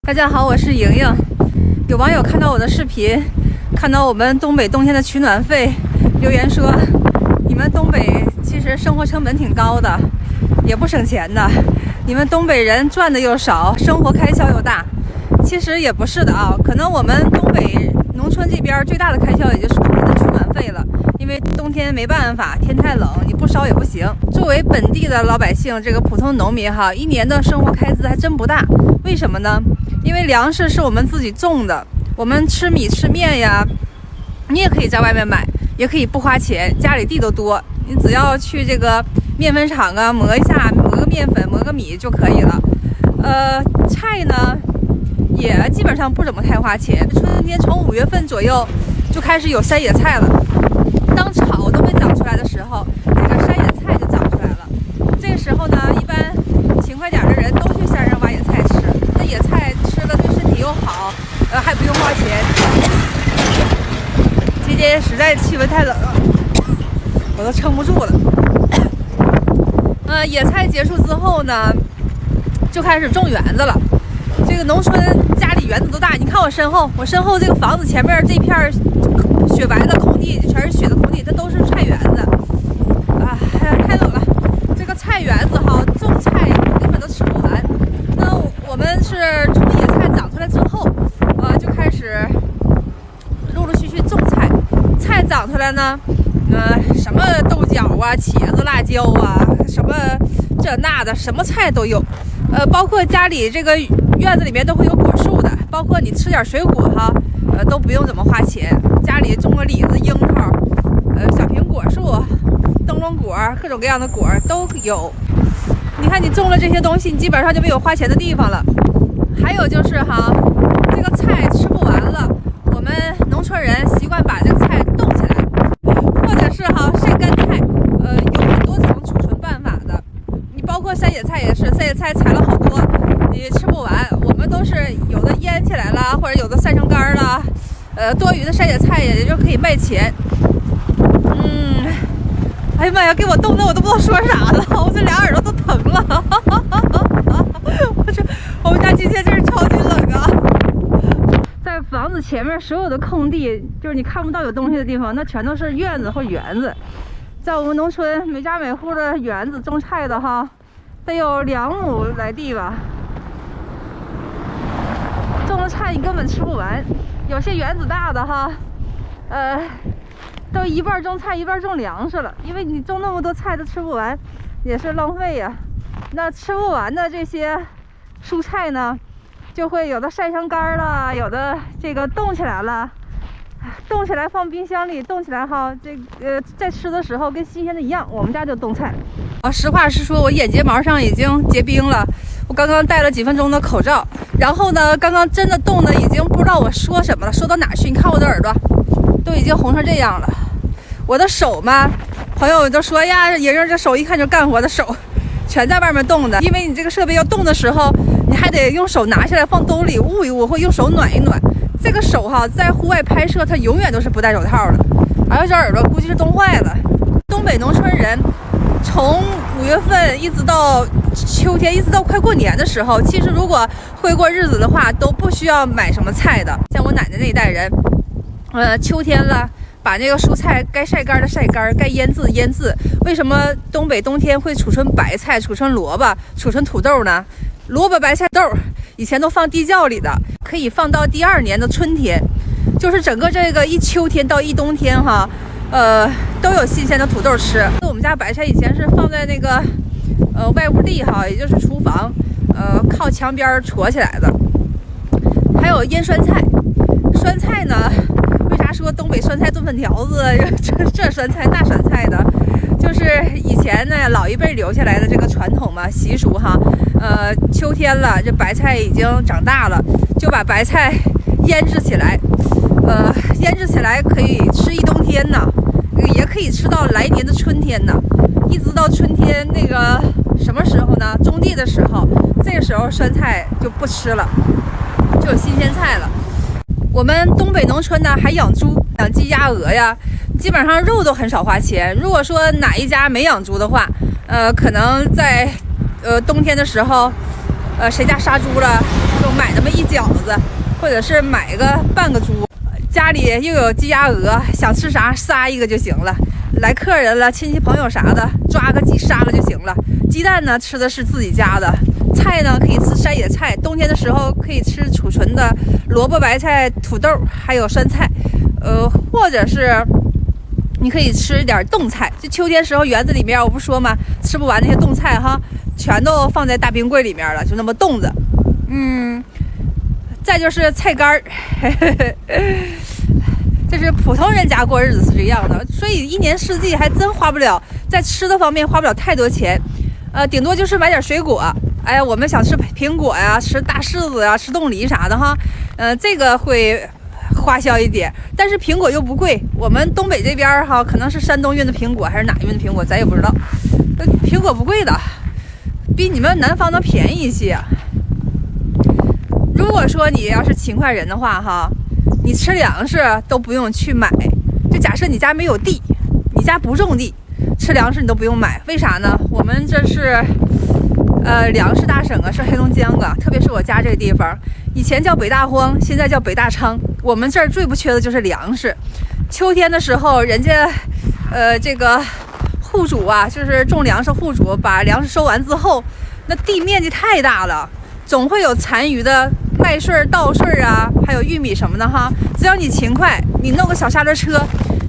大家好，我是莹莹。有网友看到我的视频，看到我们东北冬天的取暖费，留言说你们东北其实生活成本挺高的，也不省钱的。你们东北人赚的又少，生活开销又大。其实也不是的啊，可能我们东北农村这边最大的开销也就是冬天的取暖费了，因为冬天没办法，天太冷，你不烧也不行。作为本地的老百姓，这个普通农民哈，一年的生活开支还真不大。为什么呢？因为粮食是我们自己种的，我们吃米吃面呀，你也可以在外面买，也可以不花钱，家里地都多，你只要去这个面粉厂啊磨一下，磨个面粉，磨个米就可以了。菜呢也基本上不怎么太花钱。春天从5月份左右就开始有山野菜了，当草都没长出来的时候，这个山野菜就长出来了。这个时候呢，一般勤快点的人都去山上挖野菜吃，那野菜吃了对身体又好，还不用花钱。今天实在气温太冷了，我都撑不住了。野菜结束之后呢，就开始种园子了。这个农村家里园子都大，你看我身后这个房子前面这片雪白的空地，全是雪的空地，它都是菜园子啊。太冷了，这个菜园子哈，种菜根本都吃不完。那我们是从野菜长出来之后，就开始陆陆续续种菜。菜长出来呢，什么豆角啊、茄子、辣椒啊，什么这那的，什么菜都有。包括家里这个院子里面都会有果树的，包括你吃点水果哈，都不用怎么花钱。家里种个李子、樱桃，小苹果树、灯笼果，各种各样的果都有。你看你种了这些东西，你基本上就没有花钱的地方了。还有就是哈，这个菜吃不完了，我们农村人习惯把这个菜冻起来，或者是哈晒干菜，有很多种储存办法的。你包括山野菜也是，山野菜采了好多，你吃不完，我们都是有的腌起来了，或者有的晒成干了，多余的山野菜也就可以卖钱。哎呀妈呀，给我冻的我都不知道说啥了，我这俩耳朵都疼了。我们家今天真是超级冷啊！在房子前面所有的空地，就是你看不到有东西的地方，那全都是院子或园子。在我们农村，每家每户的园子种菜的哈，得有2亩来地吧。种的菜你根本吃不完，有些园子大的哈，都一半种菜一半种粮食了，因为你种那么多菜都吃不完，也是浪费呀。那吃不完的这些蔬菜呢，就会有的晒成干了，有的这个冻起来了，冻起来放冰箱里，冻起来哈，在吃的时候跟新鲜的一样。我们家就冻菜。实话实说，我眼睫毛上已经结冰了。我刚刚戴了几分钟的口罩，然后呢，刚刚真的冻的已经不知道我说什么了，说到哪去？你看我的耳朵都已经红成这样了。我的手嘛，朋友都说呀，莹莹这手一看就干活的手，全在外面冻的。因为你这个设备要冻的时候，你还得用手拿下来放兜里捂一捂，或用手暖一暖。这个手哈，在户外拍摄，它永远都是不戴手套的。而且这耳朵估计是冻坏了。东北农村人从5月份一直到秋天，一直到快过年的时候，其实如果会过日子的话，都不需要买什么菜的。像我奶奶那一代人，秋天了，把那个蔬菜该晒干的晒干，该腌制的腌制。为什么东北冬天会储存白菜、储存萝卜、储存土豆呢？萝卜、白菜、豆以前都放地窖里的，可以放到第2年的春天，就是整个这个一秋天到一冬天哈，都有新鲜的土豆吃。我们家白菜以前是放在那个外屋地哈，也就是厨房，靠墙边戳起来的。还有腌酸菜，酸菜呢，为啥说东北酸菜炖粉条子，这酸菜那酸菜的，就是以前呢老一辈留下来的这个传统嘛，习俗哈。秋天了，这白菜已经长大了，就把白菜腌制起来，腌制起来可以吃一冬天呢，也可以吃到来年的春天呢，一直到春天那个什么时候呢？种地的时候，这个时候酸菜就不吃了，就有新鲜菜了。我们东北农村呢还养猪、养鸡、鸭、鹅呀，基本上肉都很少花钱。如果说哪一家没养猪的话，可能在冬天的时候，谁家杀猪了，就买那么一饺子，或者是买个半个猪。家里又有鸡鸭鹅，想吃啥杀一个就行了。来客人了，亲戚朋友啥的，抓个鸡杀了就行了。鸡蛋呢，吃的是自己家的。菜呢，可以吃山野菜，冬天的时候可以吃储存的萝卜、白菜、土豆，还有酸菜。或者是你可以吃一点冻菜。就秋天时候，园子里面我不说吗？吃不完那些冻菜哈，全都放在大冰柜里面了，就那么冻着。再就是菜干儿，这是普通人家过日子是这样的，所以一年四季还真花不了，在吃的方面花不了太多钱，顶多就是买点水果。哎，我们想吃苹果呀，吃大柿子呀，吃冻梨啥的哈，这个会花销一点，但是苹果又不贵。我们东北这边哈，可能是山东运的苹果还是哪运的苹果，咱也不知道。苹果不贵的，比你们南方的便宜一些。如果说你要是勤快人的话哈，你吃粮食都不用去买。就假设你家没有地，你家不种地，吃粮食你都不用买。为啥呢？我们这是粮食大省啊，是黑龙江啊，特别是我家这个地方，以前叫北大荒，现在叫北大昌。我们这儿最不缺的就是粮食。秋天的时候，人家这个户主啊，就是种粮食户主，把粮食收完之后，那地面积太大了，总会有残余的麦穗、稻穗啊，还有玉米什么的哈。只要你勤快，你弄个小沙轮车，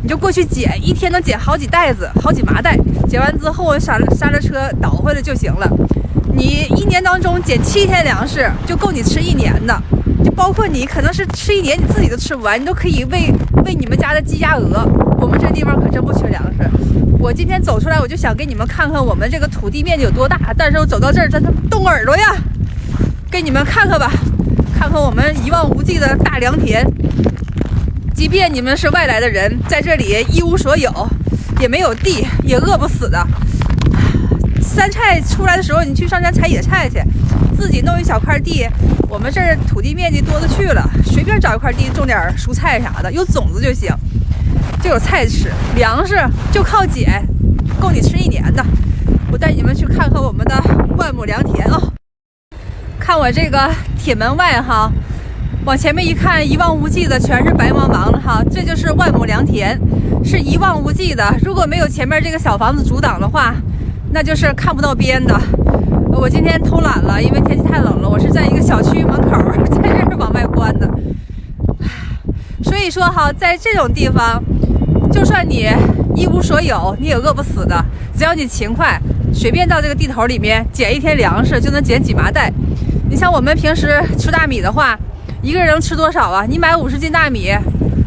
你就过去捡，一天能捡好几袋子、好几麻袋。捡完之后，沙轮车倒回来就行了。你一年当中捡7天粮食，就够你吃1年的。就包括你可能是吃1年你自己都吃不完，你都可以喂你们家的鸡鸭鹅。我们这地方可真不缺粮食。我今天走出来，我就想给你们看看我们这个土地面积有多大。但是我走到这儿真的冻耳朵呀，给你们看看吧，看看我们一望无际的大良田。即便你们是外来的人，在这里一无所有，也没有地，也饿不死的。山菜出来的时候，你去上山采野菜去，自己弄一小块地。我们这儿土地面积多了去了，随便找一块地种点蔬菜啥的，有种子就行，就有菜吃。粮食就靠捡，够你吃1年的。我带你们去看看我们的万亩良田啊！看我这个铁门外哈，往前面一看，一望无际的全是白茫茫的哈，这就是万亩良田，是一望无际的。如果没有前面这个小房子阻挡的话，那就是看不到边的。我今天偷懒了，因为天气太冷了，我是在一个小区门口，在这儿往外观的。所以说哈，在这种地方，就算你一无所有，你也饿不死的。只要你勤快，随便到这个地头里面捡1天粮食，就能捡几麻袋。你像我们平时吃大米的话，一个人能吃多少啊？你买50斤大米，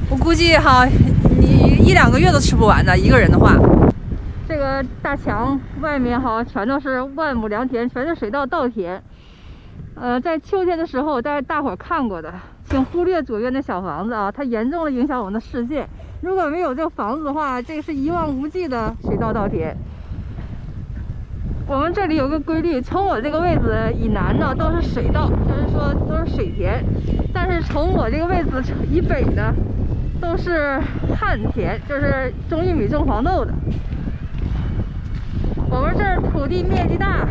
我估计哈，你1、2个月都吃不完的，一个人的话。这个大墙外面哈，全都是万亩良田，全是水稻稻田。在秋天的时候，我带大伙看过的，请忽略左边的小房子啊，它严重的影响我们的视线。如果没有这个房子的话，这是一望无际的水稻稻田。我们这里有个规律，从我这个位置以南呢都是水稻，就是说都是水田，但是从我这个位置以北呢都是旱田，就是种玉米、种黄豆的。我们这儿土地面积大，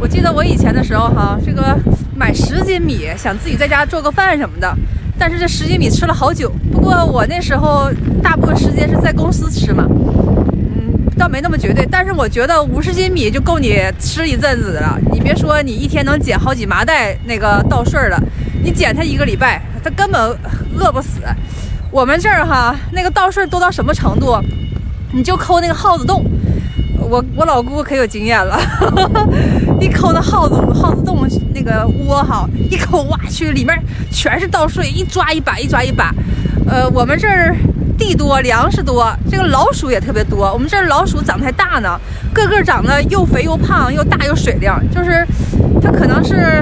我记得我以前的时候哈，这个买10斤米，想自己在家做个饭什么的，但是这10斤米吃了好久。不过我那时候大部分时间是在公司吃嘛，倒没那么绝对。但是我觉得50斤米就够你吃一阵子的了。你别说你一天能捡好几麻袋那个稻穗了，你捡它1个礼拜，它根本饿不死。我们这儿哈，那个稻穗多到什么程度？你就抠那个耗子洞，我老姑可有经验了，一抠那耗子洞那个窝哈，一抠哇去，里面全是稻穗，一抓一把，一抓一把。我们这儿地多，粮食多，这个老鼠也特别多。我们这儿老鼠长得还大呢，个个长得又肥又胖又大又水灵，就是它可能是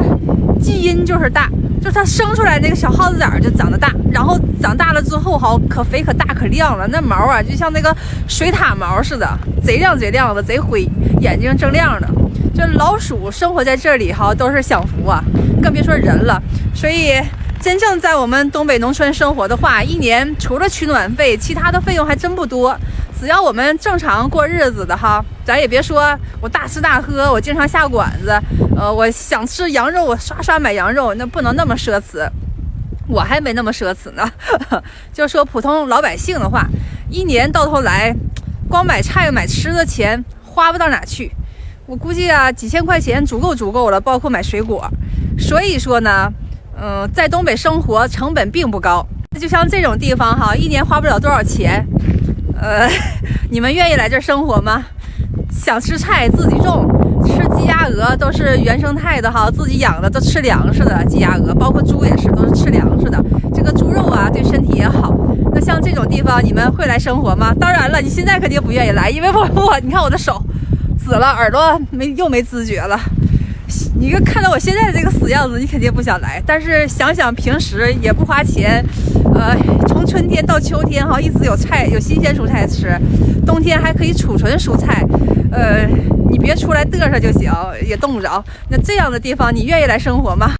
基因就是大。就是它生出来那个小耗子崽就长得大，然后长大了之后好可肥可大可亮了，那毛啊就像那个水獭毛似的，贼亮贼亮的，贼灰，眼睛锃亮的。这老鼠生活在这里哈都是享福啊，更别说人了。所以真正在我们东北农村生活的话，一年除了取暖费，其他的费用还真不多。只要我们正常过日子的哈，咱也别说我大吃大喝，我经常下馆子，我想吃羊肉，我刷刷买羊肉，那不能那么奢侈。我还没那么奢侈呢。就说普通老百姓的话，一年到头来，光买菜买吃的钱花不到哪去。我估计啊，几千块钱足够了，包括买水果。所以说呢，在东北生活成本并不高。就像这种地方哈，一年花不了多少钱。你们愿意来这儿生活吗？想吃菜自己种，吃鸡鸭鹅都是原生态的哈，自己养的，都吃粮食的鸡鸭鹅，包括猪也是，都是吃粮食的。这个猪肉啊，对身体也好。那像这种地方，你们会来生活吗？当然了，你现在肯定不愿意来，因为你看我的手紫了，耳朵又没知觉了。你看到我现在这个死样子，你肯定不想来。但是想想平时也不花钱，从春天到秋天哈，一直有新鲜蔬菜吃，冬天还可以储存蔬菜，你别出来嘚瑟就行，也冻不着。那这样的地方，你愿意来生活吗？